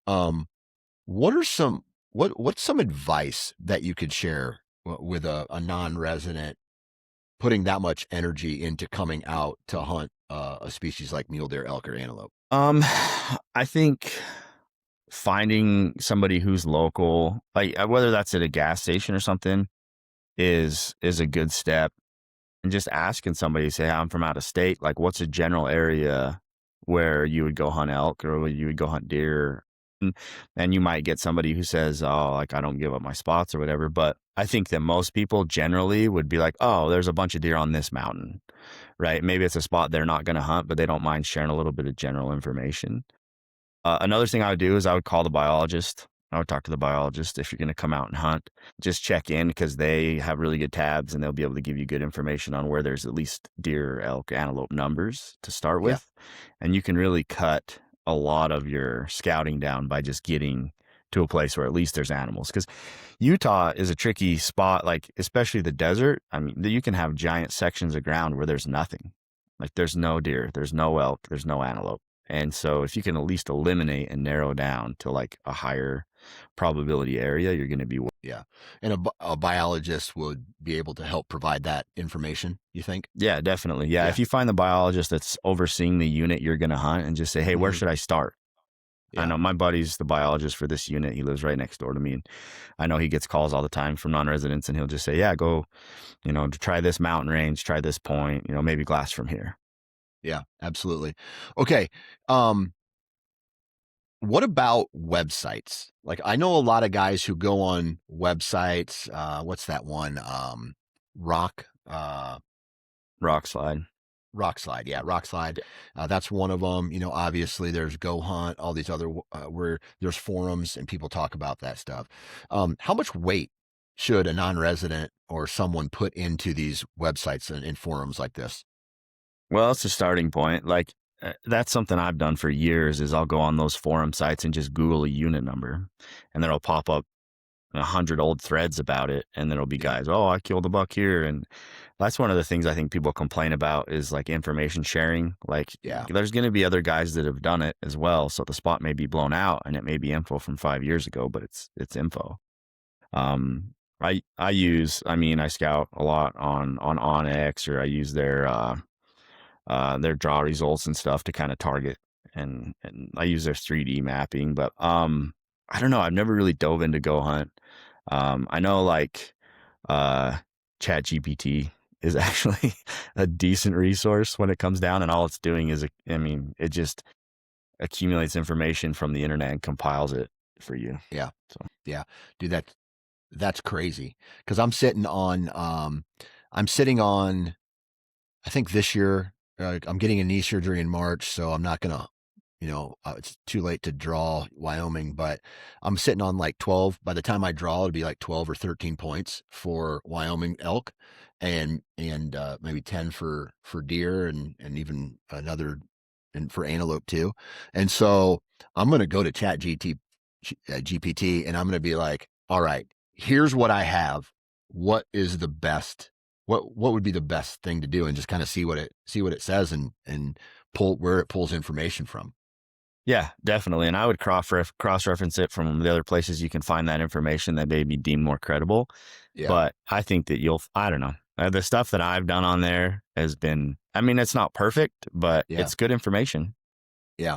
Um, what are some what's some advice that you could share with a non-resident putting that much energy into coming out to hunt a species like mule deer, elk, or antelope? Um, I think finding somebody who's local, like whether that's at a gas station or something, is a good step. And just asking somebody, say, "Hey, I'm from out of state. Like, what's a general area where you would go hunt elk or where you would go hunt deer?" And, and you might get somebody who says, "Oh, like I don't give up my spots or whatever." But I think that most people generally would be like, "Oh, there's a bunch of deer on this mountain," right? Maybe it's a spot they're not going to hunt, but they don't mind sharing a little bit of general information. Another thing I would do is I would call the biologist. I would talk to the biologist if you're going to come out and hunt. Just check in because they have really good tabs and they'll be able to give you good information on where there's at least deer, elk, antelope numbers to start Yeah. with. And you can really cut a lot of your scouting down by just getting to a place where at least there's animals. Because Utah is a tricky spot, like especially the desert. I mean, you can have giant sections of ground where there's nothing. Like there's no deer, there's no elk, there's no antelope. And so if you can at least eliminate and narrow down to like a higher probability area, you're going to be, Yeah. And a biologist would be able to help provide that information, you think? yeah, definitely. Yeah. Yeah. If you find the biologist that's overseeing the unit you're going to hunt and just say, "Hey, where Hmm. should I start?" I Yeah. know my buddy's the biologist for this unit. He lives right next door to me. And I know he gets calls all the time from non-residents and he'll just say, "Yeah, go, to try this mountain range, try this point, maybe glass from here." Yeah, absolutely. Okay. Um, what about websites? Like I know a lot of guys who go on websites. What's that one? Rock, Rock slide. Rock Slide. Yeah, Rock Slide. That's one of them. Obviously there's Go Hunt, all these other where there's forums and people talk about that stuff. How much weight should a non-resident or someone put into these websites and forums like this? Well, it's a starting point. Like that's something I've done for years is I'll go on those forum sites and just Google a unit number and then it'll pop up 100 old threads about it. And there'll be Yeah, guys, "Oh, I killed a buck here." And that's one of the things I think people complain about is like information sharing. Like yeah, there's going to be other guys that have done it as well. So the spot may be blown out and it may be info from 5 years ago, but it's info. I scout a lot on Onyx, or I use their draw results and stuff to kind of target, and I use their 3D mapping. But I don't know. I've never really dove into Go Hunt. I know like ChatGPT is actually a decent resource when it comes down, and all it's doing is, it just accumulates information from the internet and compiles it for you. yeah, So yeah. Dude, that's crazy. Because I'm sitting on. I think this year I'm getting a knee surgery in March, so I'm not gonna. It's too late to draw Wyoming, but I'm sitting on like 12. By the time I draw, it'll be like 12 or 13 points for Wyoming elk, and maybe 10 for deer, and even another, and for antelope too. And so I'm gonna go to GPT, and I'm gonna be like, all right, here's what I have. What is the best? What would be the best thing to do, and just kind of see what it says, and pull where it pulls information from. yeah, definitely. And I would cross reference it from the other places you can find that information that may be deemed more credible. Yeah. But I think that I don't know. The stuff that I've done on there has been, it's not perfect, but Yeah. it's good information. Yeah.